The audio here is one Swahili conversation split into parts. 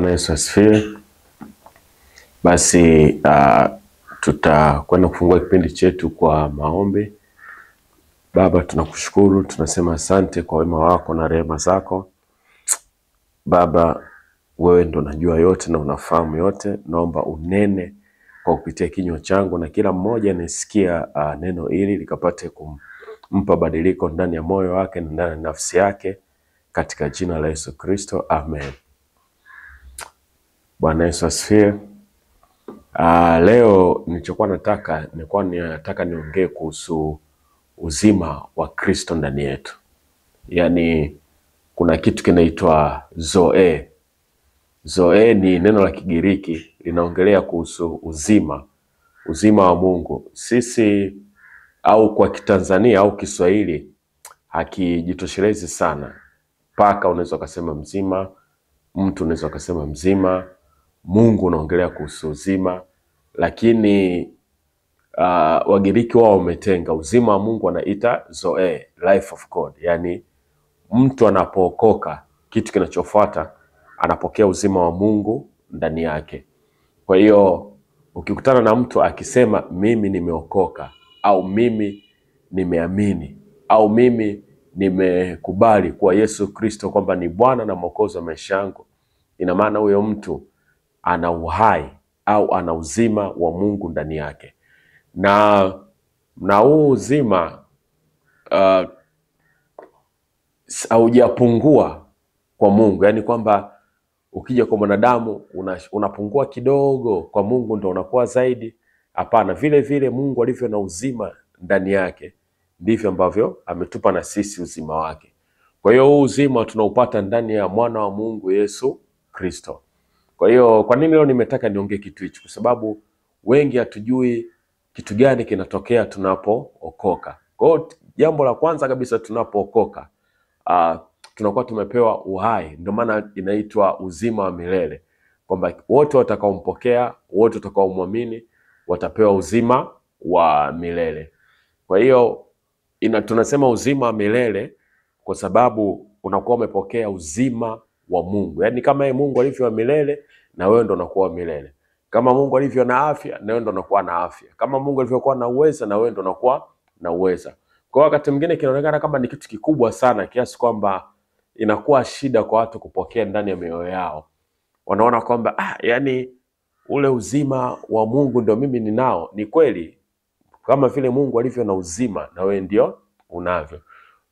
Bwana Yesu asifiwe. Basi tutakwenda kufungua kipindi chetu kwa maombi. Baba, tunakushukuru, tunasema asante kwa wema wako na rehema zako. Baba, wewe ndo unajua yote na unafahamu yote. Naomba unene kwa kupitia kinywa changu na kila mmoja anisikia neno hili likapate kumpa badiliko ndani ya moyo wake na ndani ya nafsi yake, katika jina la Yesu Kristo, amen. Bwana Yesu asifiwe. Leo nilikuwa nataka niongee kuhusu uzima wa Kristo ndani yetu. Yaani kuna kitu kinaitwa zoe. Zoe ni neno la Kigiriki, linaongelea kuhusu uzima wa Mungu. Sisi au kwa Kitanzania au Kiswahili hakijitoshelezi sana. Paka unaweza kusema mzima, mtu unaweza kusema mzima, Mungu unaongelea kuhusu uzima, lakini Wagiriki wao wametenga uzima wa Mungu wanaita zoe, life of God. Yani mtu anapookoka, kitu kinachofuata anapokea uzima wa Mungu ndani yake. Kwa hiyo ukikutana na mtu akisema mimi nimeokoka, au mimi nimeamini, au mimi nimekubali kwa Yesu Kristo kwamba ni Bwana na Mwokozi wa maisha yangu, ina maana huyo mtu ana uhai au ana uzima wa Mungu ndani yake. Na huu uzima haujapungua kwa Mungu. Yaani kwamba ukija kwa mwanadamu unapungua kidogo, kwa Mungu ndo unakuwa zaidi. Hapana, vile vile Mungu alivyo na uzima ndani yake, ndivyo ambavyo ametupa na sisi uzima wake. Kwa hiyo huu uzima tunaupata ndani ya mwana wa Mungu Yesu Kristo. Kwa hiyo kwa nini leo nimetaka niongee kitu hichi? Kwa sababu wengi hatujui kitu gani kinatokea tunapookoka. Kwa hiyo jambo la kwanza kabisa, tunapookoka tunakuwa tumepewa uhai. Ndio maana inaitwa uzima wa milele, kwamba wote watakaompokea, wote watakaomwamini watapewa uzima wa milele. Kwa hiyo tunasema uzima wa milele kwa sababu unakuwa umepokea uzima wa Mungu. Yaani kama yeye Mungu alivyo wa milele, na wewe ndo unakuwa milele. Kama Mungu alivyo na afya, na wewe ndo unakuwa na afya. Kama Mungu alivyokuwa na uweza, na wewe ndo unakuwa na uweza. Kwa wakati mwingine kinaonekana kama ni kitu kikubwa sana kiasi kwamba inakuwa shida kwa watu kupokea ndani ya mioyo yao. Wanaona kwamba yani ule uzima wa Mungu ndio mimi ninao. Ni kweli, kama vile Mungu alivyo na uzima, na wewe ndio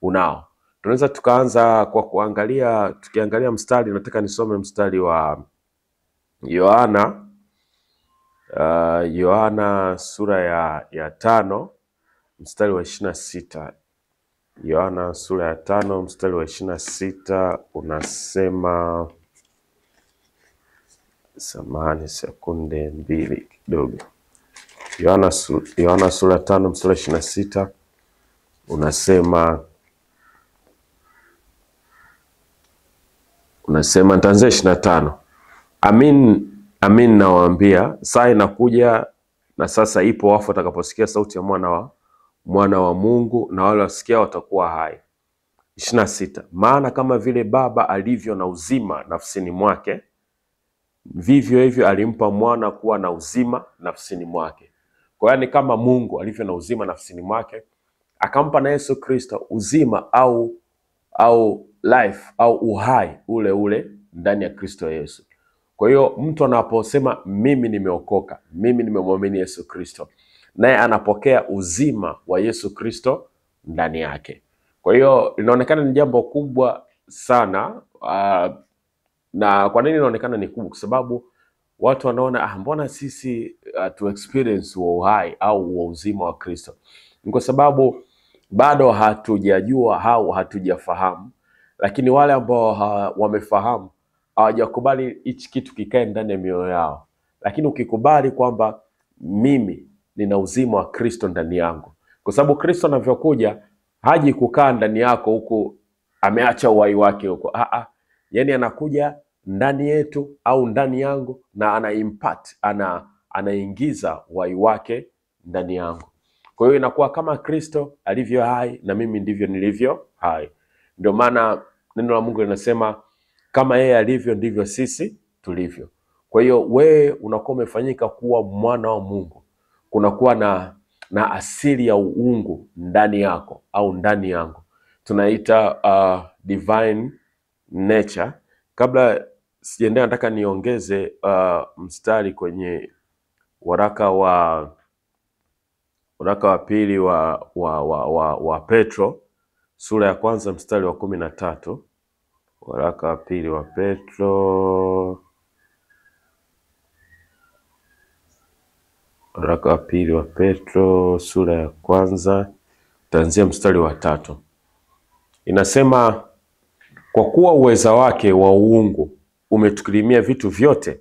unao. Tunaweza tukaanza kwa tukiangalia mstari. Nataka nisome mstari wa Yohana sura ya 5 mstari wa 26. Yohana sura ya 5 mstari wa 26 unasema, samahani sekunde mbili kidogo. Yohana sura ya 5 mstari wa 26 unasema nitaanzia 25. Amin nawaambia, saa inakuja na sasa ipo, wafu watakaposikia sauti ya mwana wa Mungu, na wale wasikia watakuwa hai. 26. Maana kama vile Baba alivyo na uzima nafsini mwake, vivyo hivyo alimpa mwana kuwa na uzima nafsini mwake. Kwa hiyo ni kama Mungu alivyo na uzima nafsini mwake, akampa na Yesu Kristo uzima au life au uhai ule ndani ya Kristo Yesu. Kwa hiyo mtu anaposema mimi nimeokoka, mimi nimemwamini Yesu Kristo, naye anapokea uzima wa Yesu Kristo ndani yake. Kwa hiyo inaonekana ni jambo kubwa sana. Na kwa nini inaonekana ni kubwa? Kwa sababu watu wanaona mbona sisi tu experience wa uhai au wa uzima wa Kristo? Ni kwa sababu bado hatujajua au hatujafahamu. Lakini wale ambao wamefahamu hawajakubali hichi kitu kikae ndani ya mioyo yao. Lakini ukikubali kwamba mimi nina uzima wa Kristo ndani yangu, kwa sababu Kristo anavyokuja haji kukaa ndani yako huku ameacha uhai wake huko. Yaani anakuja ndani yetu au ndani yangu, na anaingiza uhai wake ndani yangu. Kwa hiyo inakuwa kama Kristo alivyo hai, na mimi ndivyo nilivyo hai. Ndio maana neno la Mungu linasema kama yeye alivyo ndivyo sisi tulivyo. Kwa hiyo wewe unakuwa umefanyika kuwa mwana wa Mungu, kunakuwa na asili ya uungu ndani yako au ndani yangu, tunaita divine nature. Kabla sijaendelea, nataka niongeze mstari kwenye waraka wa pili wa Petro sura ya kwanza mstari wa 13. Waraka wa pili wa Petro, waraka wa pili wa Petro sura ya kwanza taanzia mstari wa 3. Inasema, kwa kuwa uweza wake wa uungu umetukirimia vitu vyote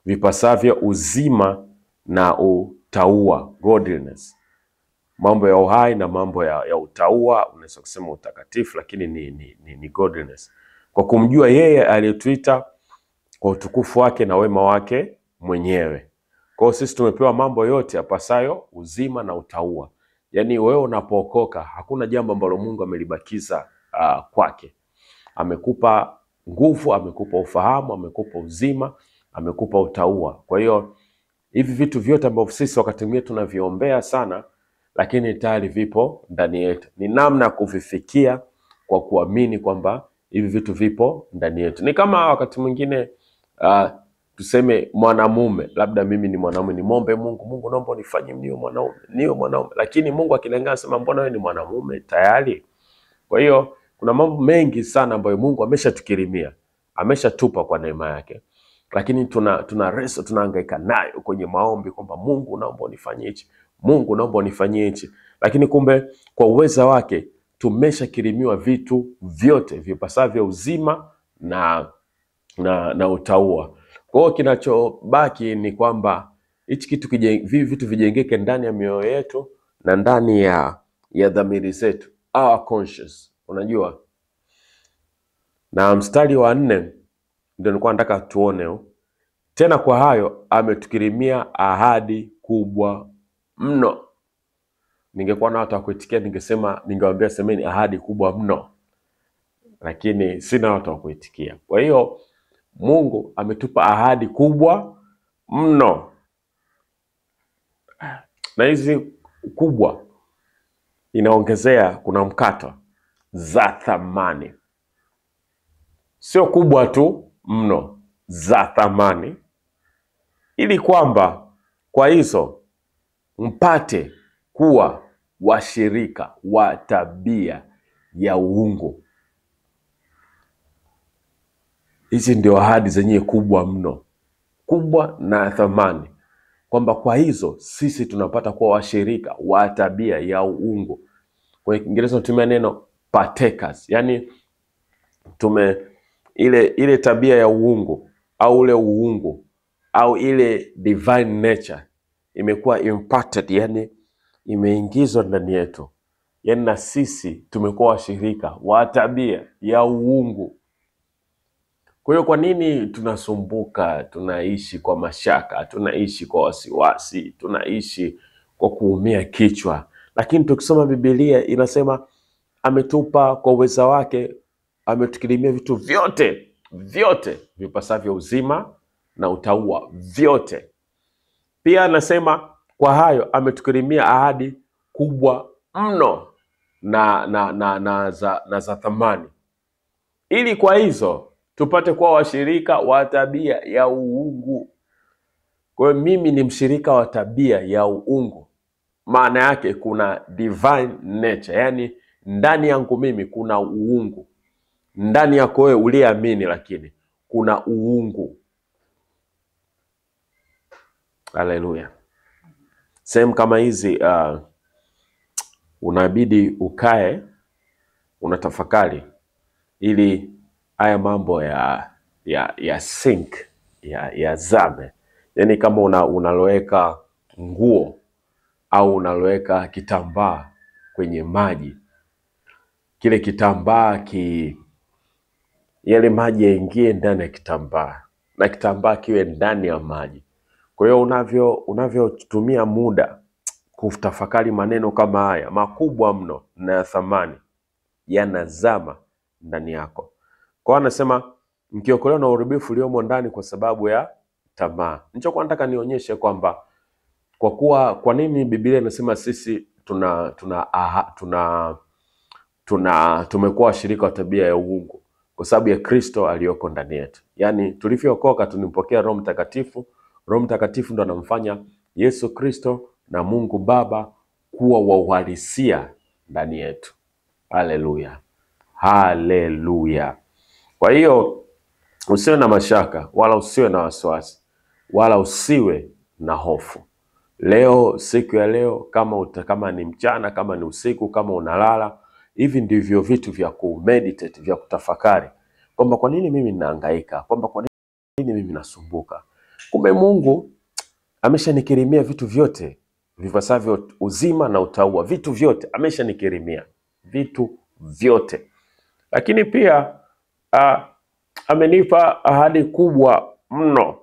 vipasavyo uzima na utauwa, godliness. Mambo ya uhai na mambo ya utauwa, unaweza kusema utakatifu, lakini ni godliness. Kwa kumjua yeye aliyetuita kwa utukufu wake na wema wake mwenyewe. Kwa hiyo sisi tumepewa mambo yote yapasayo uzima na utauwa. Yaani wewe unapookoka, hakuna jambo ambalo Mungu amelibakiza kwake. Amekupa nguvu, amekupa ufahamu, amekupa uzima, amekupa utauwa. Kwa hiyo hivi vitu vyote ambavyo sisi wakati mwingine tunaviombea sana, lakini tayari vipo ndani yetu. Ni namna ya kuvifikia kwa kuamini kwamba hivi vitu vipo ndani yetu. Ni kama wakati mwingine tuseme mwanamume, labda mimi ni mwanamume, nimwombe Mungu, naomba unifanye niwe mwanaume. Lakini Mungu akilengana sema, mbona wewe ni mwanamume tayari? Kwa hiyo kuna mambo mengi sana ambayo Mungu ameshatukirimia, ameshatupa kwa neema yake. Lakini tunahangaika nayo kwenye maombi kwamba Mungu naomba unifanyie hichi, Mungu naomba unifanyie hichi. Lakini kumbe kwa uweza wake tumeshakirimiwa vitu vyote vipasavyo uzima na utauwa. Kwa hiyo kinachobaki ni kwamba hichi vitu vijengeke ndani ya mioyo yetu na ndani ya dhamiri zetu, our conscious. Unajua, na mstari wa 4 ndio nilikuwa nataka tuone. Tena kwa hayo ametukirimia ahadi kubwa mno. Ningekuwa na watu wa kuitikia, ningewaambia semeni ahadi kubwa mno, lakini sina watu wa kuitikia. Kwa hiyo Mungu ametupa ahadi kubwa mno, na hizi kubwa inaongezea, kuna mkato, za thamani. Sio kubwa tu mno, za thamani, ili kwamba kwa hizo mpate kuwa washirika wa tabia ya uungu. Hizi ndio ahadi zenyewe kubwa mno, kubwa na thamani, kwamba kwa hizo sisi tunapata kuwa washirika wa tabia ya uungu. Kwa Kiingereza tunatumia neno partakers, yani ile tabia ya uungu au ule uungu au ile divine nature imekuwa imparted, yani imeingizwa ndani yetu. Yani na sisi tumekuwa washirika wa tabia ya uungu. Kwa hiyo kwa nini tunasumbuka, tunaishi kwa mashaka, tunaishi kwa wasiwasi, tunaishi kwa kuumia kichwa? Lakini tukisoma Biblia inasema ametupa kwa uweza wake, ametukirimia vitu vyote vipasavyo uzima na utauwa, vyote. Pia anasema kwa hayo ametukirimia ahadi kubwa mno na za thamani, ili kwa hizo tupate kuwa washirika wa tabia ya uungu. Kwa hiyo mimi ni mshirika wa tabia ya uungu. Maana yake kuna divine nature, yani ndani yangu mimi kuna uungu. Ndani yako wewe uliamini, lakini kuna uungu. Haleluya. Sehemu kama hizi unabidi ukae unatafakari, ili haya mambo ya sink ya zame. Yani kama unaloweka nguo au unaloweka kitambaa kwenye maji, kile kitambaa yale maji yaingie ndani ya kitambaa na kitambaa kiwe ndani ya maji. Kwa hiyo unavyotumia muda kutafakari maneno kama haya makubwa mno na ya thamani, yanazama ndani yako. Kwa anasema mkiokolewa na uharibifu uliomo ndani kwa sababu ya tamaa. Nilichokuwa nataka nionyeshe kwamba kwa nini Biblia inasema sisi tumekuwa washirika wa tabia ya uungu, kwa sababu ya Kristo aliyoko ndani yetu. Yaani tulivyookoka tulimpokea Roho Mtakatifu. Roho Mtakatifu ndo anamfanya Yesu Kristo na Mungu Baba kuwa wa uhalisia ndani yetu. Haleluya. Haleluya. Kwa hiyo usiwe na mashaka, wala usiwe na wasiwasi, wala usiwe na hofu. Leo, siku ya leo, kama ni mchana, kama ni usiku, kama unalala, hivi ndivyo vitu vya kumeditate, vya kutafakari kwamba kwa nini mimi ninahangaika, kwamba kwa nini mimi nasumbuka. Kumbe Mungu ameshanikirimia vitu vyote vipasavyo uzima na utauwa. Vitu vyote ameshanikirimia, vitu vyote. Lakini pia amenipa ahadi kubwa mno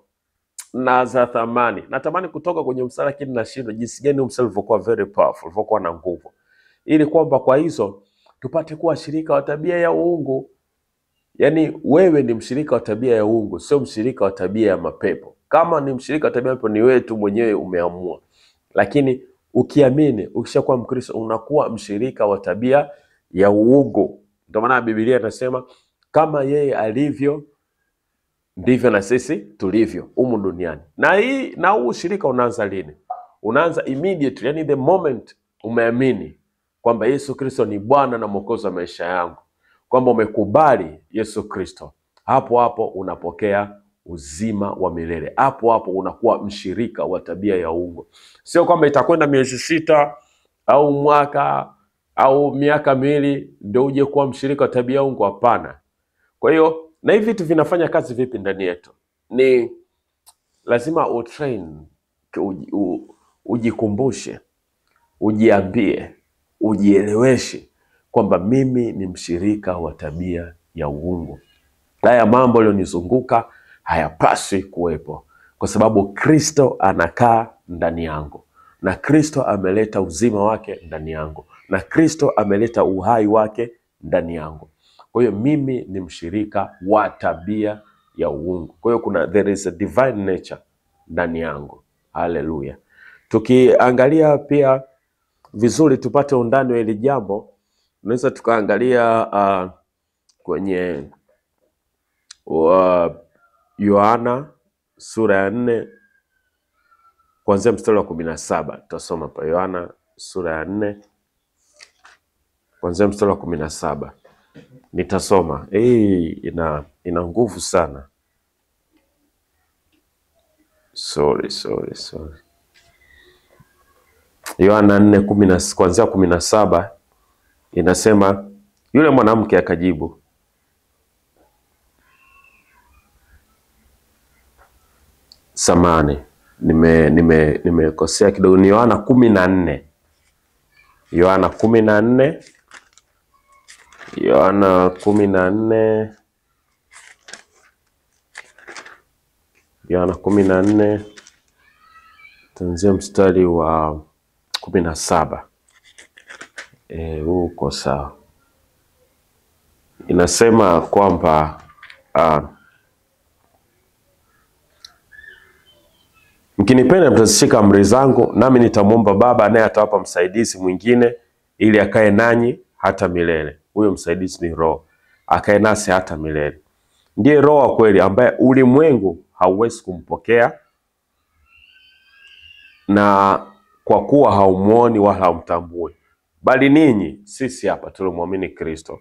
na za thamani. Natamani kutoka kwenye mstari, lakini nashindwa jinsi gani mstari ulivyokuwa very powerful, ulivyokuwa na nguvu, ili kwamba kwa hizo tupate kuwa shirika wa tabia ya uungu. Yaani wewe ni mshirika wa tabia ya uungu, sio mshirika wa tabia ya mapepo. Kama ni mshirika wa tabia ya mapepo, ni wewe tu mwenyewe umeamua. Lakini ukiamini, ukishakuwa Mkristo, unakuwa mshirika wa tabia ya uungu. Ndio maana Biblia inasema kama yeye alivyo ndivyo na sisi tulivyo humu duniani. Na huu ushirika unaanza lini? Unaanza immediately, yani the moment umeamini kwamba Yesu Kristo ni Bwana na Mwokozi wa maisha yangu, kwamba umekubali Yesu Kristo, hapo hapo unapokea uzima wa milele. Hapo hapo unakuwa mshirika wa tabia ya uungu. Sio kwamba itakwenda miezi 6 au mwaka au miaka 2 ndio uje kuwa mshirika wa tabia ya uungu. Hapana. Kwa hiyo na hivi vitu vinafanya kazi vipi ndani yetu? Ni lazima utrain, ujikumbushe, ujiambie, ujieleweshe kwamba mimi ni mshirika wa tabia ya uungu. Haya mambo yaliyonizunguka hayapaswi kuwepo, kwa sababu Kristo anakaa ndani yangu, na Kristo ameleta uzima wake ndani yangu, na Kristo ameleta uhai wake ndani yangu. Kwa hiyo mimi ni mshirika wa tabia ya uungu. Kwa hiyo there is a divine nature ndani yangu. Haleluya. Tukiangalia pia vizuri tupate undani wa hili jambo, tunaweza tukaangalia kwenye Yohana sura ya 4 kuanzia mstari wa 17. Tutasoma pa Yohana sura ya 4 kuanzia mstari wa 17. Nitasoma. Ina nguvu sana. Sorry. Yohana 4 kuanzia 17 inasema, yule mwanamke akajibu, samani, nimekosea kidogo, ni Yohana 14. Yohana 14. Yohana 14 tuanzia mstari wa 17. Uko sawa. Inasema kwamba mkinipenda mtazishika amri zangu, nami nitamwomba Baba, naye atawapa msaidizi mwingine ili akae nanyi hata milele. Huyo msaidizi ni Roho, akae nasi hata milele. Ndiye Roho wa kweli, ambaye ulimwengu hauwezi kumpokea, na kwa kuwa haumuoni wala haumtambui. Bali ninyi, sisi hapa tuliomwamini Kristo,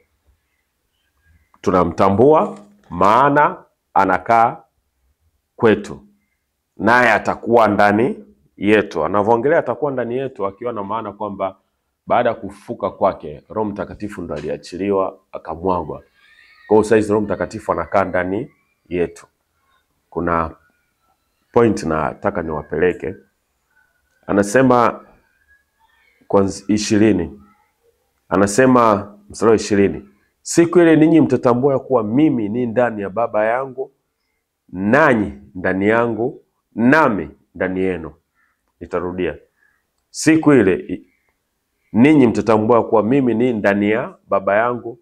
tunamtambua, maana anakaa kwetu, naye atakuwa ndani yetu. Anavyoongelea atakuwa ndani yetu, akiwa na maana kwamba baada ya kufufuka kwake Roho Mtakatifu ndo aliachiliwa akamwagwa. Kwa hiyo sasa Roho Mtakatifu anakaa ndani yetu. Kuna point nataka niwapeleke. Anasema kwanza 20. Anasema mstari wa 20, siku ile ninyi mtatambua kuwa mimi ni ndani ya Baba yangu, nanyi ndani yangu, nami ndani yenu. Nitarudia. Siku ile ninyi mtatambua kuwa mimi ni ndani ya Baba yangu,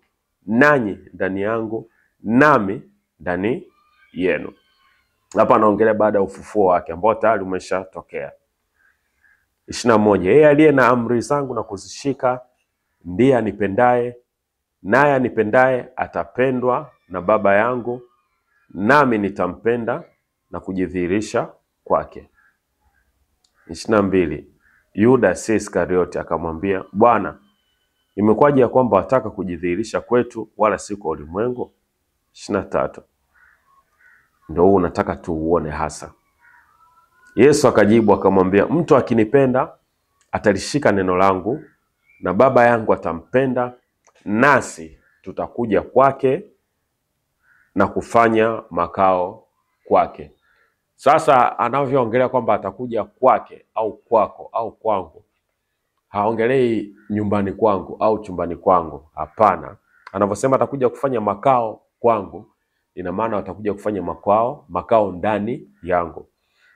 nanyi ndani yangu, nami ndani yenu. Hapa anaongelea baada ya ufufuo wake ambao tayari umeshatokea. 21, yeye aliye na amri zangu na kuzishika ndiye anipendaye, naye anipendaye atapendwa na Baba yangu, nami nitampenda na kujidhihirisha kwake. 22, Yuda si Iskariote akamwambia, Bwana, imekuwaje ya kwamba wataka kujidhihirisha kwetu wala si kwa ulimwengu? 23, ndio huu unataka tuuone hasa. Yesu akajibu akamwambia, mtu akinipenda atalishika neno langu, na Baba yangu atampenda, nasi tutakuja kwake na kufanya makao kwake. Sasa anavyoongelea kwamba atakuja kwake au kwako au kwangu, haongelei nyumbani kwangu au chumbani kwangu. Hapana, anavyosema atakuja kufanya makao kwangu, ina maana atakuja kufanya makao ndani yangu.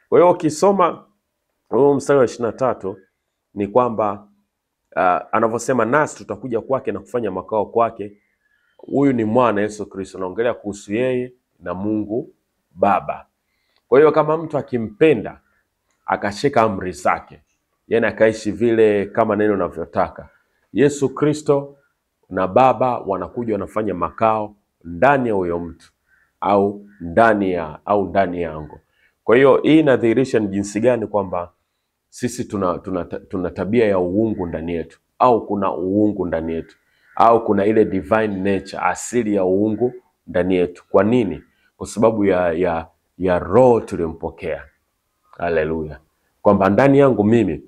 Kwa hiyo ukisoma huo mstari wa 23 ni kwamba anavyosema nasi tutakuja kwake na kufanya makao kwake, huyu ni mwana Yesu Kristo, anaongelea kuhusu yeye na Mungu Baba. Kwa hiyo kama mtu akimpenda akashika amri zake, yani akaishi vile kama neno linavyotaka, Yesu Kristo na Baba wanakuja wanafanya makao ndani ya huyo mtu au ndani yangu. Kwa hiyo hii inadhihirisha ni jinsi gani kwamba sisi tuna tabia ya uungu ndani yetu, au kuna uungu ndani yetu, au kuna ile divine nature, asili ya uungu ndani yetu. Kwa nini? Kwa sababu ya roho tuliyompokea. Haleluya. Kwamba ndani yangu mimi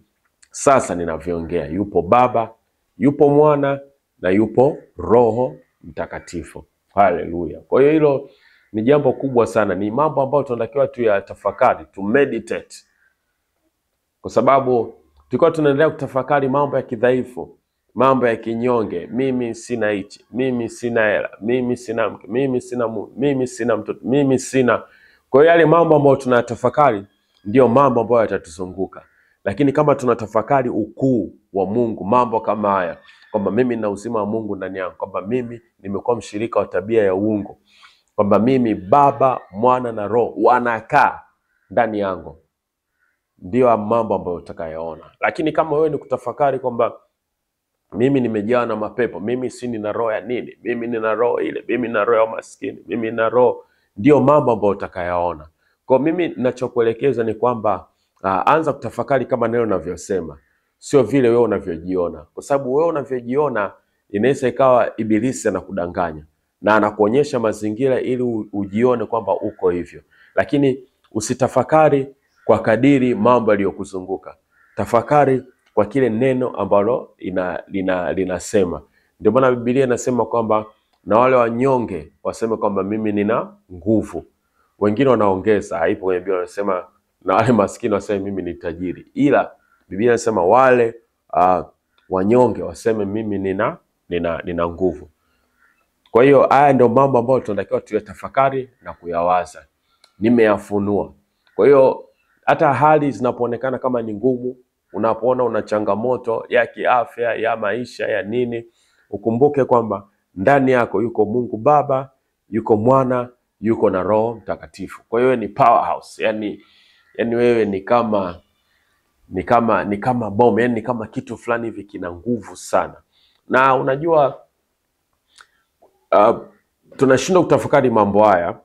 sasa ninavyoongea yupo Baba, yupo Mwana na yupo Roho Mtakatifu. Haleluya. Kwa hiyo hilo ni jambo kubwa sana, ni mambo ambayo tunatakiwa tuyatafakari, to meditate. Kwa sababu tulikuwa tunaendelea kutafakari mambo ya kidhaifu, mambo ya kinyonge, mimi sina hichi, mimi sina hela, mimi sina mke, mimi sina mume, mimi sina mtoto, mimi sina. Kwa hiyo yale mambo ambayo tunatafakari ndio mambo ambayo yatatuzunguka. Lakini kama tunatafakari ukuu wa Mungu, mambo kama haya, kwamba mimi nina uzima wa Mungu ndani yangu, kwamba mimi nimekuwa mshirika wa tabia ya uungu, kwamba mimi Baba, Mwana na Roho wanakaa ndani yangu, ndio mambo ambayo utakayoona. Lakini kama wewe ni kutafakari kwamba mimi nimejaa na mapepo, mimi si nina roho ya nini, mimi nina roho ile, mimi nina roho ya maskini, mimi nina roho, ndio mambo ambayo utakayoona. Kwa mimi ninachokuelekeza ni kwamba anza kutafakari kama neno linavyosema, sio vile wewe unavyojiona. Kwa sababu wewe unavyojiona inaweza ikawa ibilisi anakudanganya na anakuonyesha mazingira ili ujione kwamba uko hivyo. Lakini usitafakari kwa kadiri mambo yaliyokuzunguka. Tafakari kwa kile neno ambalo linasema. Ndio maana Biblia inasema kwamba na wale wanyonge waseme kwamba mimi nina nguvu. Wengine wanaongeza, haipo kwenye Biblia, wanasema na wale maskini waseme mimi ni tajiri. Ila Biblia inasema wale wanyonge waseme mimi nina nguvu. Kwa hiyo haya ndio mambo ambayo tunatakiwa tuyatafakari na kuyawaza. Nimeyafunua. Kwa hiyo hata hali zinapoonekana kama ni ngumu, unapoona una changamoto ya kiafya, ya maisha, ya nini, ukumbuke kwamba ndani yako yuko Mungu Baba, yuko Mwana, yuko na Roho Mtakatifu. Kwa hiyo ni powerhouse. Yani wewe ni kama bomu, yani ni kama kitu fulani hivi kina nguvu sana. Na unajua tunashindwa kutafakari mambo haya,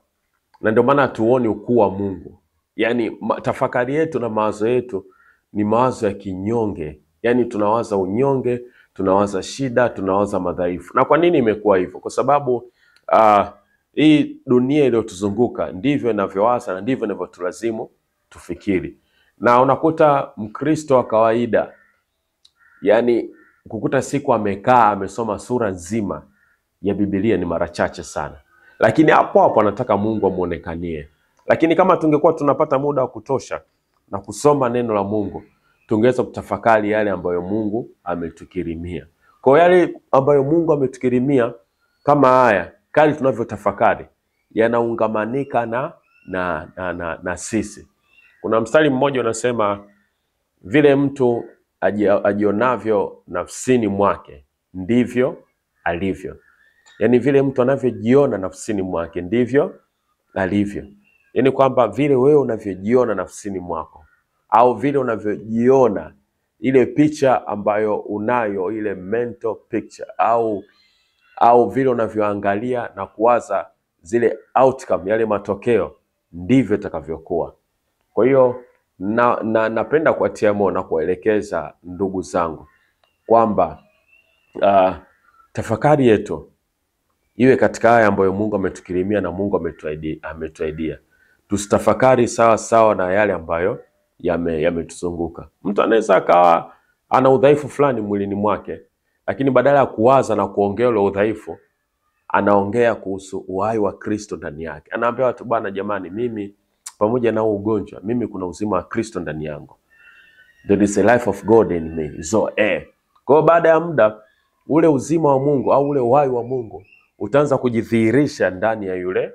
na ndio maana tuone ukuu wa Mungu. Yani tafakari yetu na mawazo yetu ni mawazo ya kinyonge. Yani tunawaza unyonge, tunawaza shida, tunawaza madhaifu. Na kwa nini imekuwa hivyo? Kwa sababu hii dunia iliyotuzunguka ndivyo inavyowaza na ndivyo inavyotulazimu tufikiri. Na unakuta Mkristo wa kawaida, yani kukuta siku amekaa amesoma sura nzima ya Biblia ni mara chache sana. Lakini hapo anataka Mungu amuonekanie. Lakini kama tungekuwa tunapata muda wa kutosha na kusoma neno la Mungu, tungeweza kutafakari yale ambayo Mungu ametukirimia. Kwa yale ambayo Mungu ametukirimia kama haya, kali tunavyotafakari, yanaungamanika na sisi. Kuna mstari mmoja unasema vile mtu ajionavyo nafsini mwake ndivyo alivyo. Yani vile mtu anavyojiona nafsini mwake ndivyo alivyo. Yaani kwamba vile wewe unavyojiona nafsini mwako, au vile unavyojiona ile picha ambayo unayo, ile mental picture, au vile unavyoangalia na kuwaza zile outcome, yale matokeo, ndivyo itakavyokuwa. Kwa hiyo napenda kuwatia moyo na kuwaelekeza ndugu zangu kwamba tafakari yetu iwe katika haya ambayo Mungu ametukirimia na Mungu ametuahidia. Tusitafakari sawa sawa na yale ambayo yametuzunguka. Mtu anaweza akawa ana udhaifu fulani mwilini mwake, lakini badala ya kuwaza na kuongea ule udhaifu, anaongea kuhusu uhai wa Kristo ndani yake. Anaambia watu, bwana jamani, mimi pamoja na ugonjwa, mimi kuna uzima wa Kristo ndani yangu. There is a life of God in me. So kwa baada ya muda, ule uzima wa Mungu au ule uhai wa Mungu utaanza kujidhihirisha ndani ya yule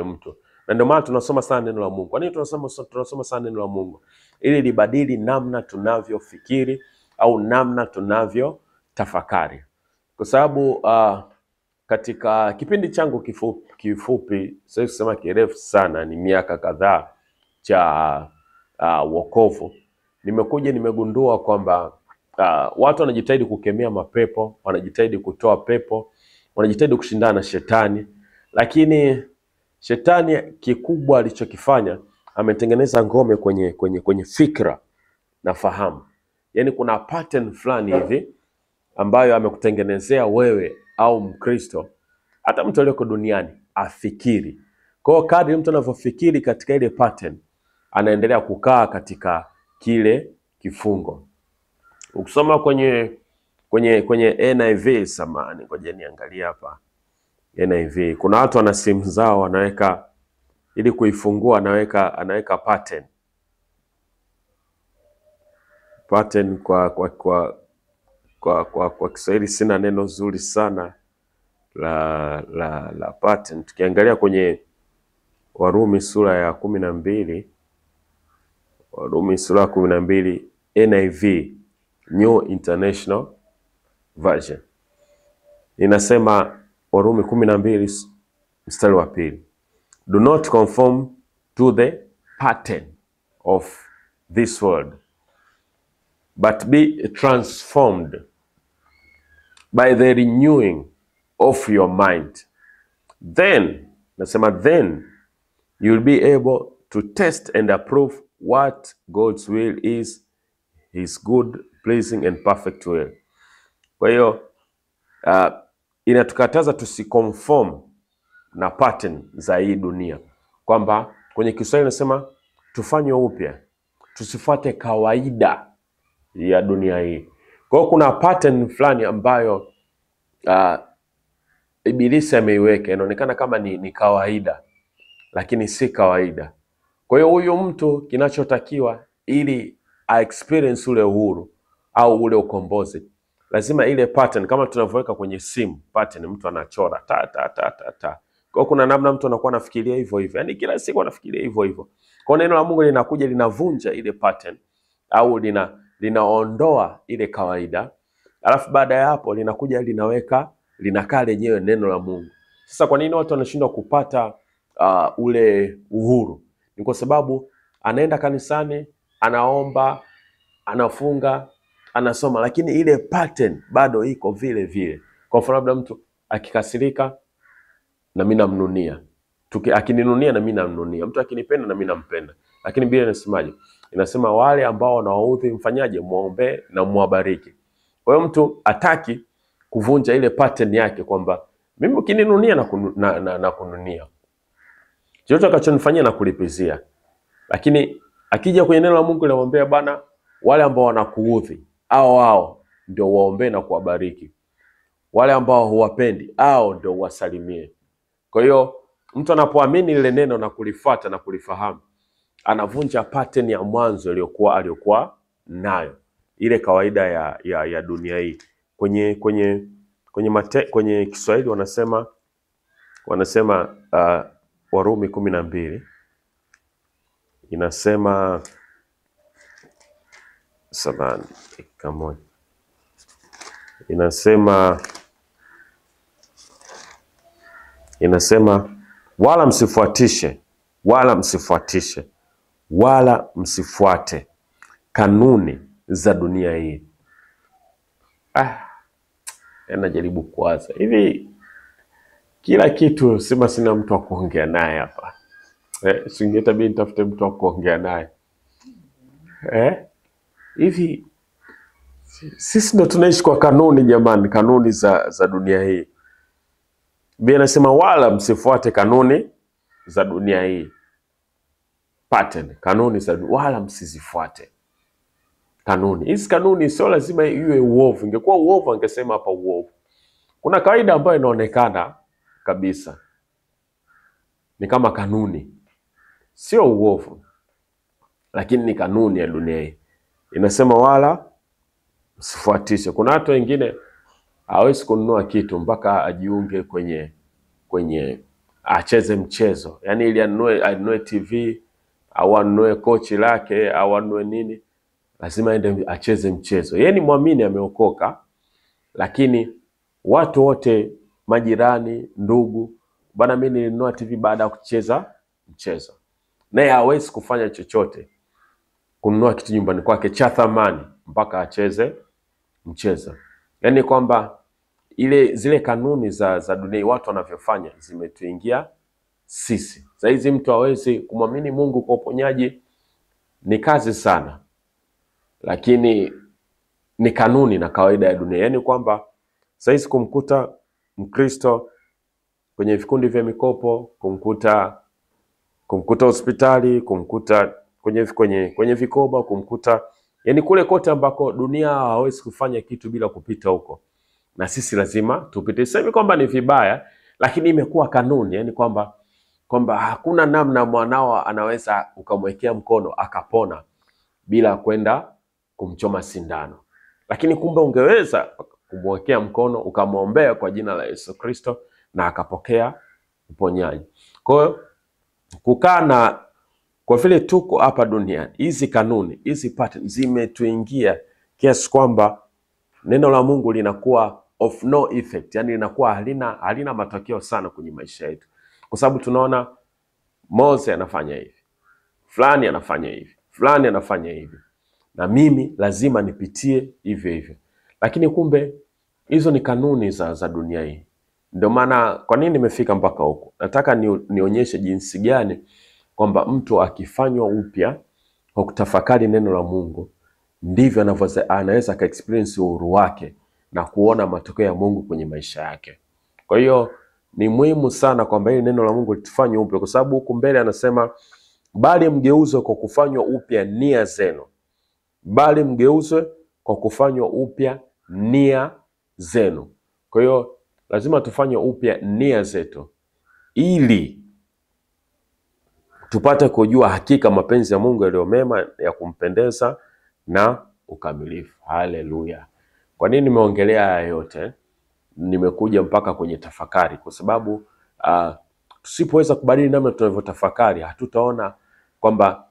mtu. Na ndio maana tunasoma sana neno la Mungu. Kwa nini tunasoma sana neno la Mungu? Ili libadili namna tunavyofikiri au namna tunavyotafakari. Kwa sababu katika kipindi changu kifupi, sasa kusema kirefu sana, ni miaka kadhaa cha wokovu, nimegundua kwamba watu wanajitahidi kukemea mapepo, wanajitahidi kutoa pepo, wanajitahidi kushindana na shetani, lakini shetani kikubwa alichokifanya, ametengeneza ngome kwenye fikra na fahamu. Yaani kuna pattern fulani hivi ambayo amekutengenezea wewe au Mkristo, hata mtu aliyeko duniani, afikiri. Kwa hiyo kadri mtu anavyofikiri katika ile pattern, anaendelea kukaa katika kile kifungo. Ukisoma kwenye NIV, samani ngoja niangalia hapa NIV, kuna watu wana simu zao wanaweka, ili kuifungua anaweka pattern kwa Kiswahili sina neno zuri sana la pattern. Tukiangalia kwenye Warumi sura ya 12, Warumi sura ya 12 NIV, New International Version, inasema, Warumi 12 mstari wa 2, do not conform to the pattern of this world, but be transformed by the renewing of your mind. Then you'll be able to test and approve what God's will is, his good, pleasing and perfect will. Kwa hiyo inatukataza tusiconform na pattern za hii dunia, kwamba kwenye Kiswahili nasema tufanywe upya, tusifuate kawaida ya dunia hii. Kwa hiyo kuna pattern fulani ambayo Ibilisi ameiweka, inaonekana kama ni kawaida, lakini si kawaida. Kwa hiyo huyu mtu kinachotakiwa ili experience ule uhuru au ule ukombozi, lazima ile pattern, kama tunavyoweka kwenye simu pattern, mtu anachora ta. Kwa kuna namna mtu anakuwa anafikiria hivyo, yaani kila siku anafikiria hivyo. Kwa neno la Mungu linakuja linavunja ile pattern, au linaondoa ile kawaida, alafu baada ya hapo linakuja linakaa lenyewe neno la Mungu. Sasa kwa nini watu wanashindwa kupata ule uhuru? Ni kwa sababu anaenda kanisani, anaomba, anafunga, anasoma, lakini ile pattern bado iko vile vile. Kwa mfano, labda mtu akikasirika, na mimi namnunia, akininunia na mimi namnunia, mtu akinipenda na mimi nampenda. Lakini Biblia inasemaje? Inasema wale ambao wanawaudhi mfanyaje? Muombe na muwabariki. Kwa hiyo mtu ataki kuvunja ile pattern yake, kwamba mimi ukininunia na kununia, chochote atakachonifanyia na kulipizia. Lakini akija kwenye neno la Mungu linamwambia, bana, wale ambao wanakuudhi wao ndio waombe na kuwabariki, wale ambao huwapendi ndio wasalimie. Kwa hiyo mtu anapoamini ile neno na kulifuata na kulifahamu, anavunja pattern ya mwanzo aliyokuwa nayo, ile kawaida ya dunia hii. Kwenye Kiswahili wanasema Warumi 12 inasema, samahani kama inasema wala msifuatishe, wala msifuate kanuni za dunia hii. Najaribu kuwaza hivi, kila kitu sema sina mtu wa kuongea naye hapa. Singetabidi nitafute mtu wa kuongea naye. Hivi sisi ndo tunaishi kwa kanuni jamani, kanuni za dunia hii. Biblia inasema wala msifuate kanuni za dunia hii. Pattern, kanuni za wala msizifuate. Kanuni. Hizi kanuni sio lazima iwe uovu. Ingekuwa uovu angesema hapa uovu. Kuna kawaida ambayo inaonekana kabisa ni kama kanuni. Sio uovu, lakini ni kanuni ya dunia hii. Inasema wala msifuatishe. Kuna watu wengine hawezi kununua kitu mpaka ajiunge kwenye acheze mchezo. Yaani ili anunue TV au anunue kochi lake au anunue nini, lazima aende acheze mchezo. Yeye ni muamini, ameokoka, lakini watu wote, majirani, ndugu, bwana mimi nilinunua TV baada ya kucheza mchezo. Naye hawezi kufanya chochote kununua kitu nyumbani kwake cha thamani mpaka acheze mchezo. Yaani kwamba zile kanuni za dunia watu wanavyofanya zimetuingia sisi. Sasa hizi mtu hawezi kumwamini Mungu kwa uponyaji, ni kazi sana, lakini ni kanuni na kawaida ya dunia. Yaani kwamba sasa hizi kumkuta Mkristo kwenye vikundi vya mikopo, kumkuta hospitali, kumkuta kwenye vikoba, kumkuta yani kule kote ambako dunia hawezi kufanya kitu bila kupita huko, na sisi lazima tupite. Sasa kwamba ni vibaya, lakini imekuwa kanuni. Yani kwamba hakuna namna mwanao anaweza ukamwekea mkono akapona bila kwenda kumchoma sindano, lakini kumbe ungeweza kumwekea mkono ukamwombea kwa jina la Yesu Kristo na akapokea uponyaji. Kwa hiyo kukaa kwa vile tuko hapa duniani, hizi kanuni, hizi pattern zimetuingia kiasi kwamba neno la Mungu linakuwa of no effect, yani linakuwa halina matokeo sana kwenye maisha yetu, kwa sababu tunaona Mose anafanya hivi, fulani anafanya hivi, fulani anafanya hivi, na mimi lazima nipitie hivyo. Lakini kumbe hizo ni kanuni za dunia hii. Ndio maana kwa nini nimefika mpaka huko, nataka nionyeshe jinsi gani kwamba mtu akifanywa upya kwa kutafakari neno la Mungu, ndivyo anaweza ka experience uhuru wake na kuona matokeo ya Mungu kwenye maisha yake. Kwa hiyo ni muhimu sana kwamba hili neno la Mungu litufanye upya, kwa sababu huku mbele anasema bali mgeuzwe kwa kufanywa upya nia zenu. Bali mgeuzwe kwa kufanywa upya nia zenu. Kwa hiyo lazima tufanye upya nia zetu ili tupate kujua hakika mapenzi ya Mungu yaliyo mema, ya kumpendeza na ukamilifu. Haleluya. Kwa nini nimeongelea haya yote? Nimekuja mpaka kwenye tafakari kwa sababu tusipoweza kubadili namna tunavyotafakari, hatutaona kwamba,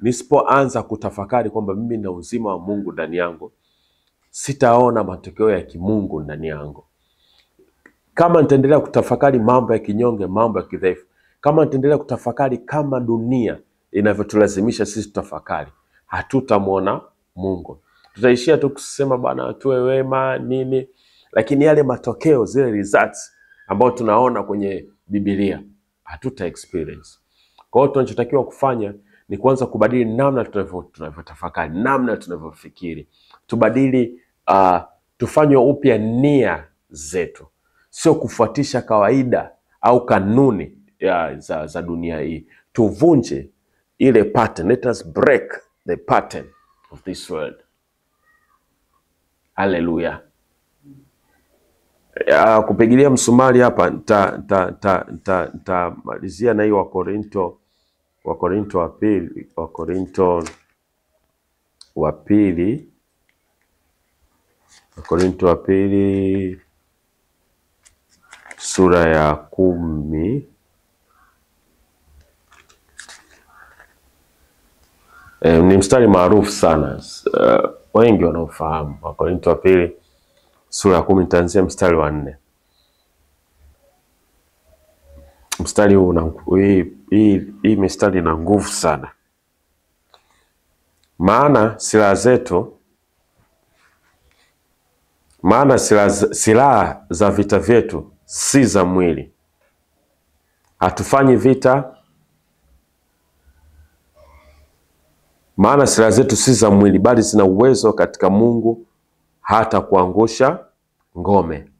nisipoanza kutafakari kwamba mimi na uzima wa Mungu ndani yangu, sitaona matokeo ya kimungu ndani yangu. Kama nitaendelea kutafakari mambo ya kinyonge, mambo ya kidhaifu, kama nitaendelea kutafakari kama dunia inavyotulazimisha sisi tutafakari, hatutamwona Mungu. Tutaishia tu kusema bwana tuwe wema nini, lakini yale matokeo, zile results ambao tunaona kwenye Biblia hatuta experience. Kwa hiyo tunachotakiwa kufanya ni kuanza kubadili namna tunavyotafakari, namna tunavyofikiri. Tubadili, tufanye upya nia zetu, sio kufuatisha kawaida au kanuni za dunia hii. Tuvunje ile pattern. Let us break the pattern of this world. Hallelujah. Kupigilia msumari hapa nitamalizia na hiyo Wakorinto wa pili sura ya 10. Ni mstari maarufu sana, wengi wanaofahamu. Wakorinto wa pili sura ya 10, nitaanzia mstari wa 4. mstari huu hii mistari ina nguvu sana. Maana silaha za vita vyetu si za mwili. Hatufanyi vita. Maana silaha zetu si za mwili, bali zina uwezo katika Mungu hata kuangusha ngome.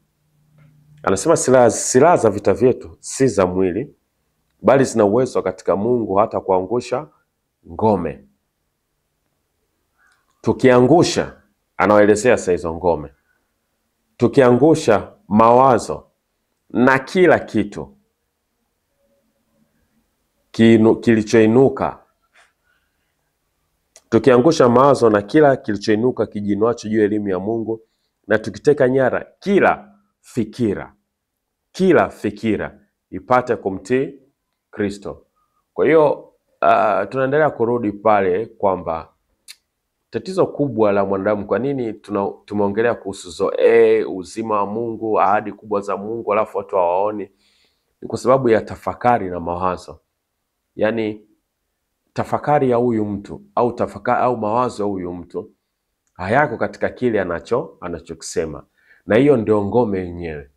Anasema silaha za vita vyetu si za mwili, bali zina uwezo katika Mungu hata kuangusha ngome. Tukiangusha, anaelezea sasa hizo ngome. Tukiangusha mawazo na kila kitu kilichoinuka. Tukiangusha mawazo na kila kilichoinuka kijinuacho juu ya elimu ya Mungu, na tukiteka nyara kila fikira ipate kumtii Kristo. Kwa hiyo tunaendelea kurudi pale kwamba tatizo kubwa la mwanadamu, kwa nini tumeongelea kuhusu uzima wa Mungu, ahadi kubwa za Mungu, alafu watu hawaoni? Ni kwa sababu ya tafakari na mawazo. Yaani tafakari ya huyu mtu au mawazo ya huyu mtu hayako katika kile anachokisema, na hiyo ndio ngome yenyewe.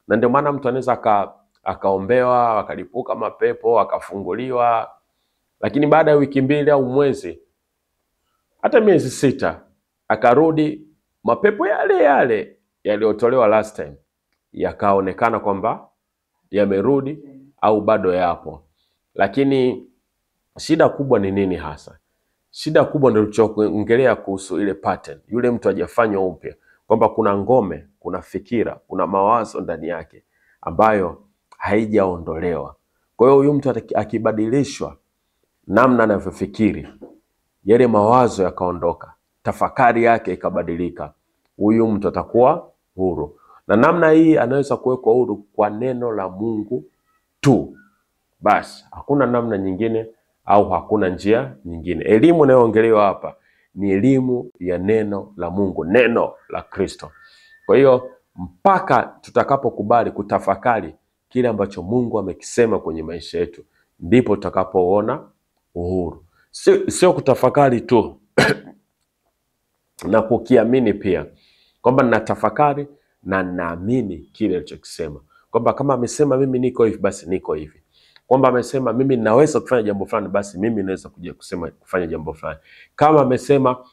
Na ndio maana mtu anaweza akaombewa, akalipuka mapepo, akafunguliwa, lakini baada ya wiki 2 au mwezi, hata miezi 6, akarudi mapepo yale yaliyotolewa last time yakaonekana kwamba yamerudi au bado yapo. Lakini shida kubwa ni nini hasa? Shida kubwa ndio tulichoongelea kuhusu ile pattern. Yule mtu hajafanywa upya, kwamba kuna ngome, kuna fikira, kuna mawazo ndani yake ambayo haijaondolewa. Kwa hiyo huyu mtu akibadilishwa namna anavyofikiri, yale mawazo yakaondoka, tafakari yake ikabadilika, huyu mtu atakuwa huru. Na namna hii anaweza kuwekwa huru kwa neno la Mungu tu. Basi hakuna namna nyingine au hakuna njia nyingine. Elimu inayoongelewa hapa ni elimu ya neno la Mungu, neno la Kristo. Kwa hiyo mpaka tutakapokubali kutafakari kile ambacho Mungu amekisema kwenye maisha yetu, ndipo tutakapoona uhuru. Sio kutafakari tu na kukiamini pia, kwamba ninatafakari na naamini kile alichokisema, kwamba kama amesema mimi niko hivi, basi niko hivi. Kwamba amesema mimi ninaweza kufanya jambo fulani, basi mimi naweza kufanya jambo fulani. Kama amesema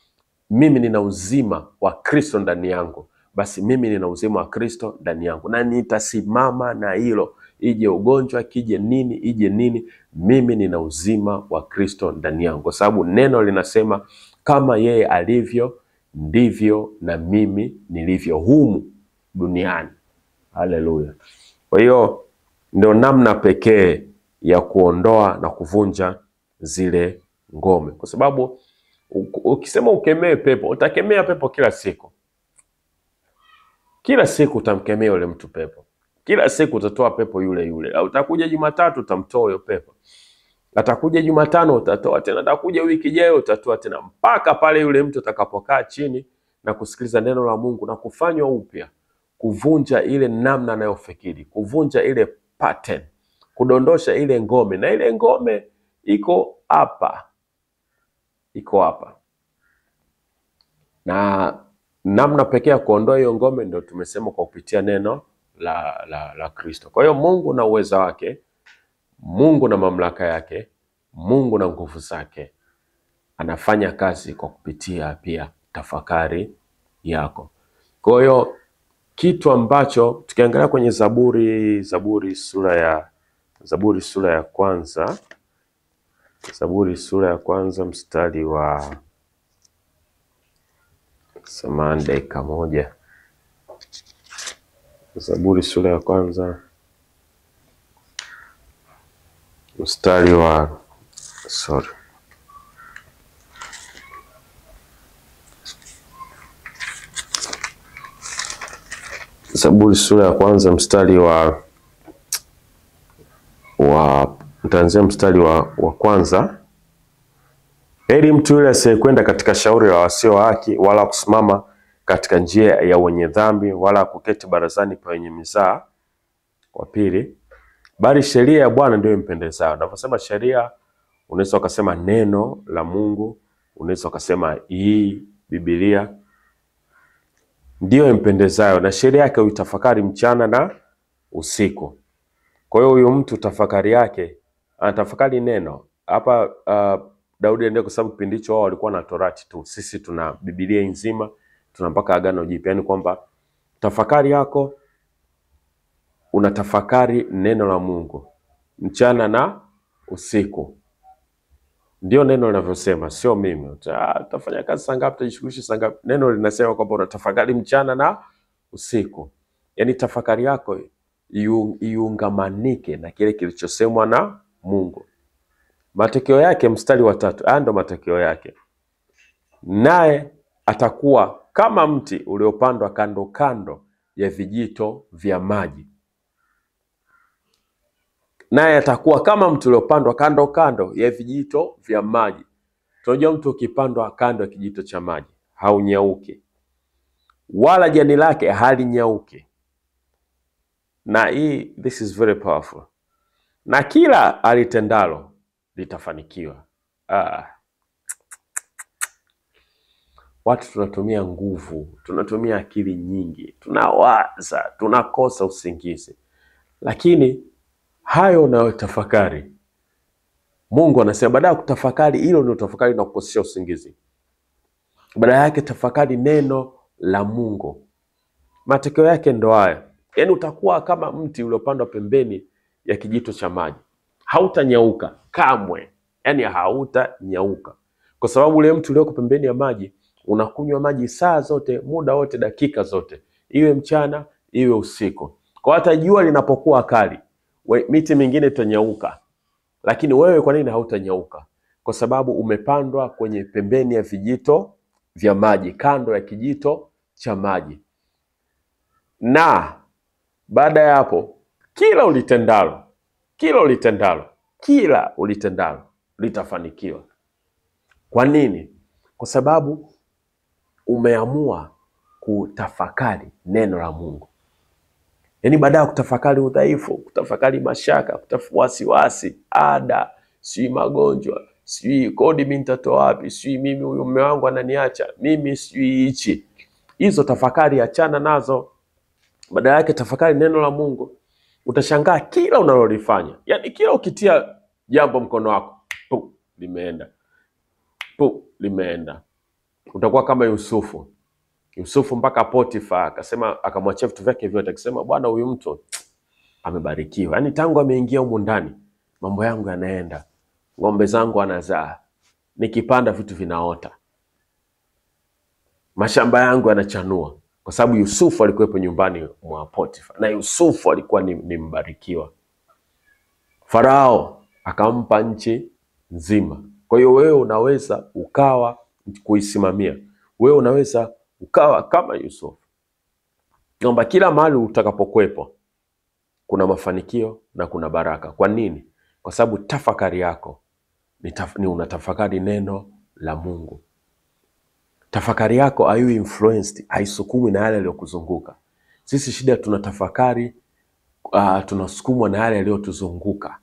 mimi nina uzima wa Kristo ndani yangu, basi mimi nina uzima wa Kristo ndani yangu, na nitasimama na hilo. Ije ugonjwa, ije nini, mimi nina uzima wa Kristo ndani yangu, kwa sababu neno linasema kama yeye alivyo ndivyo na mimi nilivyo humu duniani. Haleluya. Kwa hiyo ndio namna pekee ya kuondoa na kuvunja zile ngome, kwa sababu ukisema ukemee pepo, utakemea pepo kila siku. Kila siku utamkemea yule mtu pepo. Kila siku utatoa pepo yule. Utakuja Jumatatu utamtoa huyo pepo. Atakuja Jumatano utatoa tena. Atakuja wiki ijayo utatoa tena, mpaka pale yule mtu atakapokaa chini na kusikiliza neno la Mungu na kufanywa upya, kuvunja ile namna anayofikiri, kuvunja ile pattern, kudondosha ile ngome. Na ile ngome iko hapa. Na namna pekee ya kuondoa hiyo ngome ndio tumesema kwa kupitia neno la Kristo. Kwa hiyo Mungu na uweza wake, Mungu na mamlaka yake, Mungu na nguvu zake anafanya kazi kwa kupitia pia tafakari yako. Kwa hiyo kitu ambacho tukiangalia kwenye Zaburi sura ya kwanza, mstari wa dakika moja. Zaburi sura ya kwanza mstari wa Zaburi sura ya kwanza mstari nitaanzia mstari wa kwanza. Heri mtu yule asiyekwenda katika shauri la wasio haki, wala kusimama katika njia ya wenye dhambi, wala kuketi barazani pa wenye mizaa. Wa pili, bali sheria ya Bwana ndio impendezayo. Unaposema sheria, unaweza ukasema neno la Mungu, unaweza ukasema hii Biblia ndio impendezayo, na sheria yake uitafakari mchana na usiku. Kwa hiyo huyu mtu tafakari yake anatafakari neno. Hapa Daudi ndiye, kwa sababu kipindi hicho wao walikuwa na Torati tu. Sisi tuna Biblia nzima, tuna mpaka Agano Jipya. Yaani kwamba tafakari yako unatafakari neno la Mungu mchana na usiku. Ndio neno linavyosema, sio mimi. Utafanya kazi saa ngapi, utajishughulisha saa ngapi? Neno linasema kwamba unatafakari mchana na usiku. Yaani tafakari yako iungamanike na kile kilichosemwa na Mungu. Matokeo yake, mstari wa 3, ndo matokeo yake. Naye atakuwa kama mti uliopandwa kando kando ya vijito vya maji. Naye atakuwa kama mti uliopandwa kando kando ya vijito vya maji. Tunajua mtu ukipandwa kando ya kijito cha maji haunyauki, wala jani lake halinyauki. Na this is very powerful. Na kila alitendalo litafanikiwa. Watu tunatumia nguvu, tunatumia akili nyingi, tunawaza, tunakosa usingizi. Lakini hayo unayotafakari, Mungu anasema baada ya kutafakari hilo ndio tafakari na kukosesha usingizi. Baada yake tafakari neno la Mungu. Matokeo yake ndo haya. Yaani utakuwa kama mti uliopandwa pembeni ya kijito cha maji. Hautanyauka kamwe. Yaani hautanyauka. Kwa sababu ule mti ulioko pembeni ya maji unakunywa maji saa zote, muda wote, dakika zote. Iwe mchana, iwe usiku. Kwa hata jua linapokuwa kali, miti mingine itanyauka. Lakini wewe kwa nini hautanyauka? Kwa sababu umepandwa kwenye pembeni ya vijito vya maji, kando ya kijito cha maji. Na baada ya hapo, kila ulitendalo litafanikiwa. Kwa nini? Kwa sababu umeamua kutafakari neno la Mungu. Yaani baada ya kutafakari udhaifu, kutafakari mashaka, wasiwasi, ada, si magonjwa, si kodi mimi nitatoa wapi, si mimi huyu mume wangu ananiacha, mimi si hichi. Hizo tafakari achana nazo. Badala yake tafakari neno la Mungu. Utashangaa kila unalolifanya. Yaani kila ukitia jambo mkono wako, limeenda. Utakuwa kama Yusufu mpaka Potifa akasema, akamwachia vitu vyake vyote, akisema bwana, huyu mtu amebarikiwa. Yaani tangu ameingia huko ndani, mambo yangu yanaenda. Ng'ombe zangu anazaa. Nikipanda vitu vinaota. Mashamba yangu yanachanua. Kwa sababu Yusufu alikuwepo nyumbani mwa Potifa. Na Yusufu alikuwa ni mbarikiwa. Farao akampa nchi nzima. Kwa hiyo wewe unaweza ukawa kuisimamia. Wewe unaweza ukawa kama Yusufu. Naomba kila mahali utakapokuwepo kuna mafanikio na kuna baraka. Kwa nini? Kwa sababu tafakari yako ni unatafakari neno la Mungu. Tafakari yako ayu influenced, haisukumwi na yale yaliyokuzunguka. Sisi shida tunatafakari, tunasukumwa na yale yaliyotuzunguka.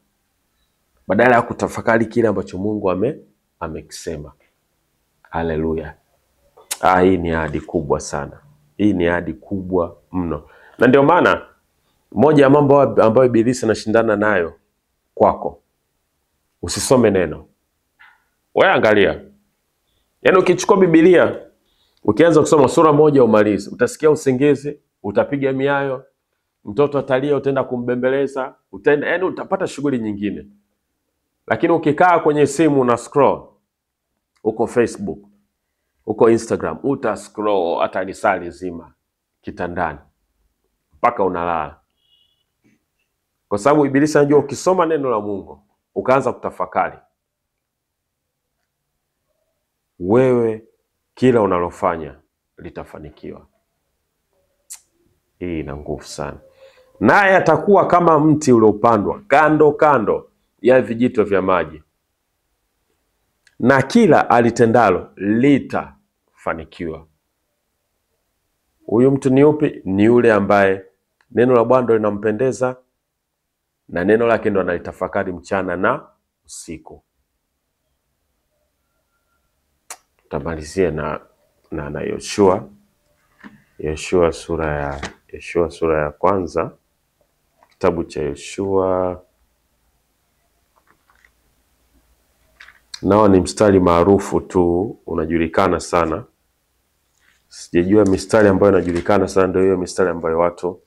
Badala ya kutafakari kile ambacho Mungu amekisema. Haleluya. Hii ni ahadi kubwa sana. Hii ni ahadi kubwa mno. Na ndio maana moja ya mambo ambayo Ibilisi anashindana nayo kwako, usisome neno. Wewe angalia. Yaani ukichukua Biblia, ukianza kusoma sura moja umalize, utasikia usingizi, utapiga miayo, mtoto atalia, utaenda kumbembeleza, yaani utapata shughuli nyingine. Lakini ukikaa kwenye simu na scroll, uko Facebook, uko Instagram, uta scroll hata lisali zima kitandani mpaka unalala. Kwa sababu Ibilisi anajua ukisoma neno la Mungu, ukaanza kutafakari, wewe kila unalofanya litafanikiwa. Hii ina nguvu sana. Naye atakuwa kama mti uliopandwa kando kando ya vijito vya maji. Na kila alitendalo litafanikiwa. Huyu mtu ni upi? Ni yule ambaye neno la Bwana linampendeza, na neno lake ndo analitafakari mchana na usiku. Tutamalizie na Yoshua sura ya kwanza. Kitabu cha Yoshua nao ni mstari maarufu tu, unajulikana sana. Sijajua mistari ambayo inajulikana sana ndio hiyo mistari ambayo watu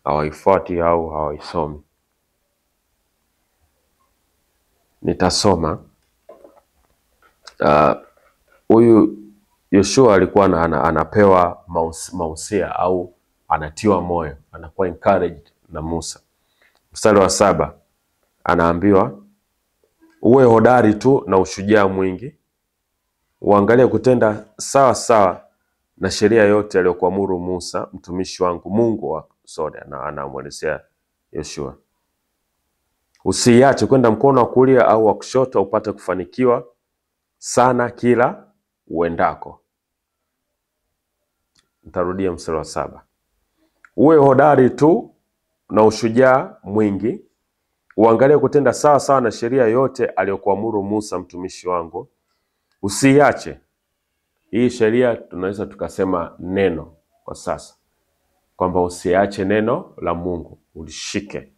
hawaifuati au hawaisomi. Nitasoma. Huyu Yoshua alikuwa anapewa mausia au anatiwa moyo, anakuwa encouraged na Musa. Mstari wa 7 anaambiwa, uwe hodari tu na ushujaa mwingi, uangalie kutenda sawa sawa na sheria yote aliyokuamuru Musa mtumishi wangu Mungu wa anamwelezea Yoshua. Usiache kwenda mkono wa kulia au wa kushoto, upate kufanikiwa sana kila uendako. Nitarudia mstari wa 7. Uwe hodari tu na ushujaa mwingi, uangalie kutenda sawa sawa na sheria yote aliyokuamuru Musa mtumishi wangu. Usiache. Hii sheria tunaweza tukasema neno kwa sasa, kwamba usiache neno la Mungu, ulishike.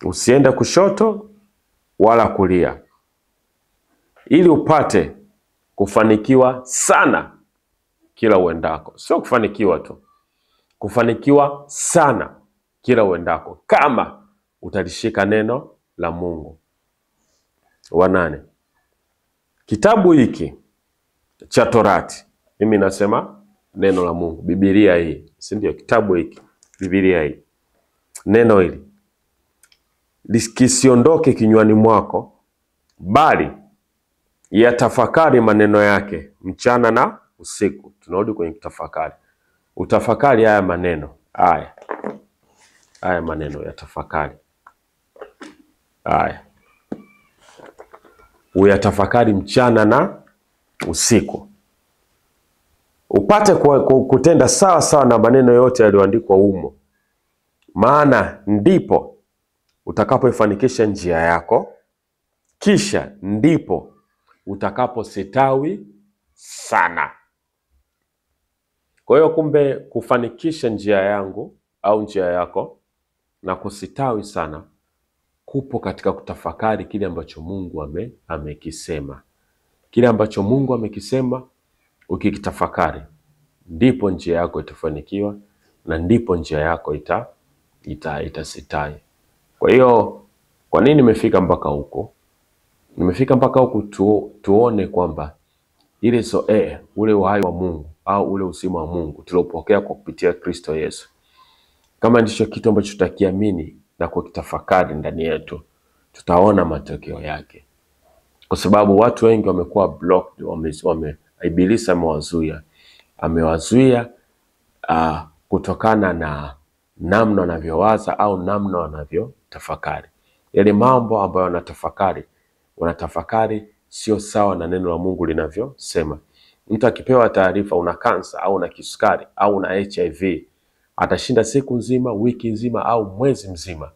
Usiende kushoto wala kulia, ili upate kufanikiwa sana kila uendako. Sio kufanikiwa tu, kufanikiwa sana kila uendako, kama utalishika neno la Mungu. Wa 8. Kitabu hiki cha Torati, mimi nasema neno la Mungu, Biblia hii, si ndio? Kitabu hiki, Biblia hii, neno hili lisikiondoke kinywani mwako, bali yatafakari maneno yake mchana na usiku. Tunarudi kwenye kutafakari. Utafakari haya maneno. Haya maneno yatafakari. Uyatafakari mchana na usiku, upate kutenda sawa sawa na maneno yote yaliyoandikwa humo, maana ndipo utakapoifanikisha njia yako, kisha ndipo utakapositawi sana. Kwa hiyo kumbe kufanikisha njia yangu au njia yako na kusitawi sana kupo katika kutafakari kile ambacho Mungu amekisema. Kile ambacho Mungu amekisema ukikitafakari, ndipo njia yako itafanikiwa na ndipo njia yako itasitawi. Kwa hiyo kwa nini nimefika mpaka huko? Nimefika mpaka huko tuone kwamba ile ule uhai wa Mungu au ule uzima wa Mungu tuliopokea kwa kupitia Kristo Yesu, kama ndicho kitu ambacho tutakiamini na kukitafakari ndani yetu, tutaona matokeo yake. Kwa sababu watu wengi wamekuwa blocked, Ibilisi amewazuia kutokana na namna wanavyowaza au namna wanavyotafakari. Yale mambo ambayo wanatafakari sio sawa na neno la Mungu linavyosema. Mtu akipewa taarifa una kansa au una kisukari au una HIV, atashinda siku nzima, wiki nzima au mwezi mzima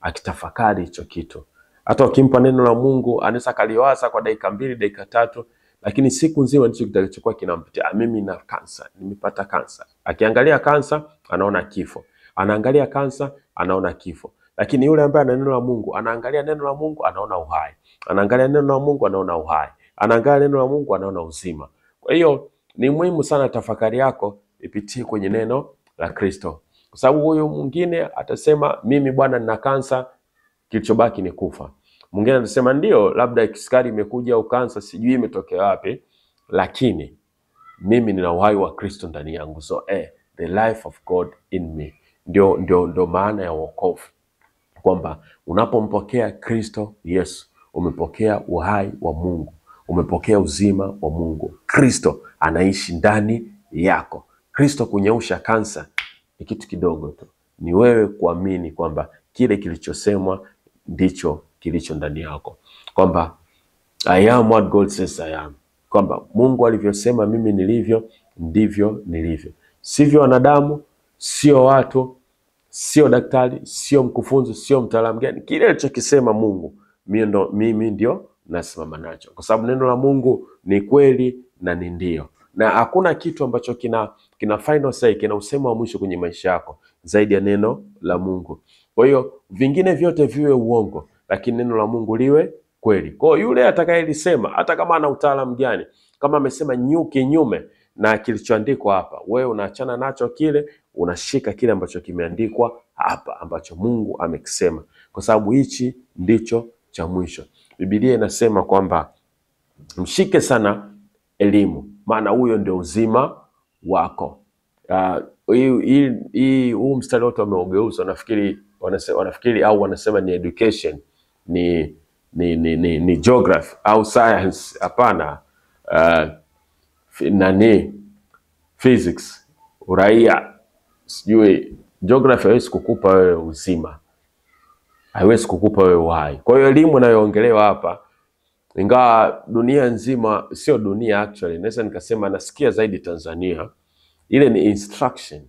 akitafakari hicho kitu. Hata ukimpa neno la Mungu anaweza kaliwaza kwa dakika 2, dakika 3, lakini siku nzima ndicho kitakachokuwa kinampitia. Mimi na kansa, nimepata kansa. Akiangalia kansa anaona kifo. Anaangalia kansa anaona kifo. Lakini yule ambaye ana neno la Mungu, anaangalia neno la Mungu anaona uhai. Anaangalia neno la Mungu anaona uhai. Anaangalia neno la Mungu anaona uzima. Kwa hiyo ni muhimu sana tafakari yako ipitie kwenye neno la Kristo. Kwa sababu huyo mwingine atasema mimi bwana nina kansa, kilichobaki ni kufa. Mwingine atasema ndio, labda kisukari imekuja au kansa sijui imetokea wapi, lakini mimi nina uhai wa Kristo ndani yangu. So the life of God in me. Ndio maana ya wokovu. Kwamba unapompokea Kristo Yesu, umepokea uhai wa Mungu, umepokea uzima wa Mungu. Kristo anaishi ndani yako. Kristo kunyeusha kansa ni kitu kidogo tu. Ni wewe kuamini kwamba kile kilichosemwa ndicho kilicho ndani yako. Kwamba I am what God says I am. Kwamba Mungu alivyosema mimi nilivyo, ndivyo nilivyo. Sivyo wanadamu, sio watu, sio daktari, sio mkufunzi, sio mtaalamu gani. Kile alichokisema Mungu, mimi ndio nasimama nacho, kwa sababu neno la Mungu ni kweli na ni ndio, na hakuna kitu ambacho kina final say, kina usema wa mwisho kwenye maisha yako zaidi ya neno la Mungu. Kwa hiyo vingine vyote viwe uongo, lakini neno la Mungu liwe kweli. Kwa hiyo yule atakayelisema, hata kama ana utaalamu gani, kama amesema kinyume na kilichoandikwa hapa, wewe unaachana nacho kile, unashika kile ambacho kimeandikwa hapa, ambacho Mungu amekisema, kwa sababu hichi ndicho cha mwisho. Biblia inasema kwamba mshike sana elimu, maana huyo ndio uzima wako. Huu mstari wote wameugeuza, wanafikiri au wanasema ni education, ni geography au science. Hapana. Physics, uraia, sijui geography haiwezi kukupa wewe uzima, haiwezi kukupa wewe uhai. Kwa hiyo elimu inayoongelewa hapa, ingawa dunia nzima, sio dunia actually, naweza nikasema nasikia zaidi Tanzania, ile ni instruction,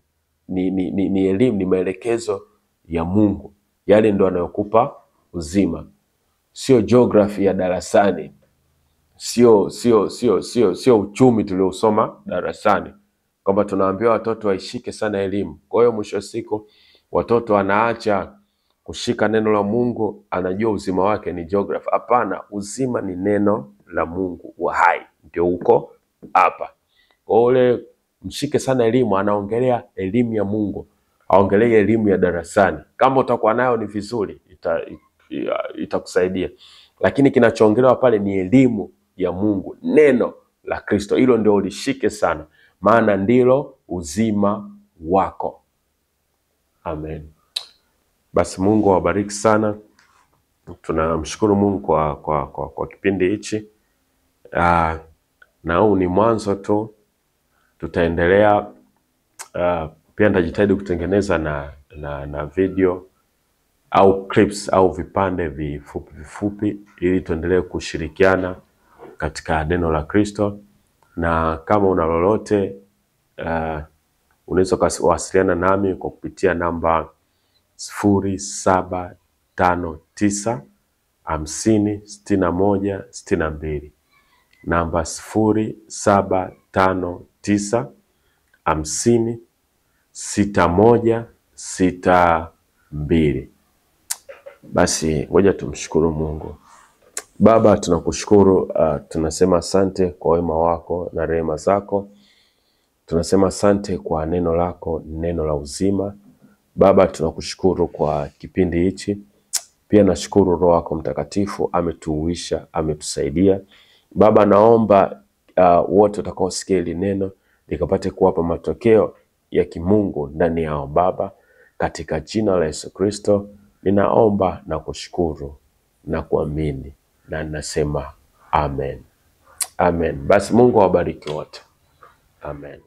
ni elimu, ni maelekezo ya Mungu, yale ndio anayokupa uzima, sio geography ya darasani, sio uchumi tuliosoma darasani, kwamba tunaambiwa watoto waishike sana elimu. Kwa hiyo mwisho wa siku watoto wanaacha kushika neno la Mungu, anajua uzima wake ni geography. Hapana, uzima ni neno la Mungu wa hai, ndio huko hapa. Kwa ule mshike sana elimu, anaongelea elimu ya Mungu, aongelea elimu ya darasani. Kama utakuwa nayo ni vizuri, itakusaidia, lakini kinachoongelewa pale ni elimu ya Mungu, neno la Kristo. Hilo ndio ulishike sana, maana ndilo uzima wako. Amen. Basi Mungu awabariki sana. Tunamshukuru Mungu kwa kipindi hichi. Na huu ni mwanzo tu, tutaendelea. Pia nitajitahidi kutengeneza na video au clips au vipande vifupi ili tuendelee kushirikiana katika neno la Kristo. Na kama una lolote, unaweza kuwasiliana nami kwa kupitia namba 0759506162, namba 0759506162. Basi ngoja tumshukuru Mungu. Baba, tunakushukuru, tunasema asante kwa wema wako na rehema zako. Tunasema asante kwa neno lako, neno la uzima. Baba, tunakushukuru kwa kipindi hichi. Pia nashukuru Roho wako Mtakatifu ametuuisha, ametusaidia. Baba, naomba wote watakaosikia hili neno likapate kuwapa matokeo ya kimungu ndani yao. Baba, katika jina la Yesu Kristo ninaomba na kushukuru na kuamini, na ninasema amen. Amen. Basi Mungu awabariki wote. Amen.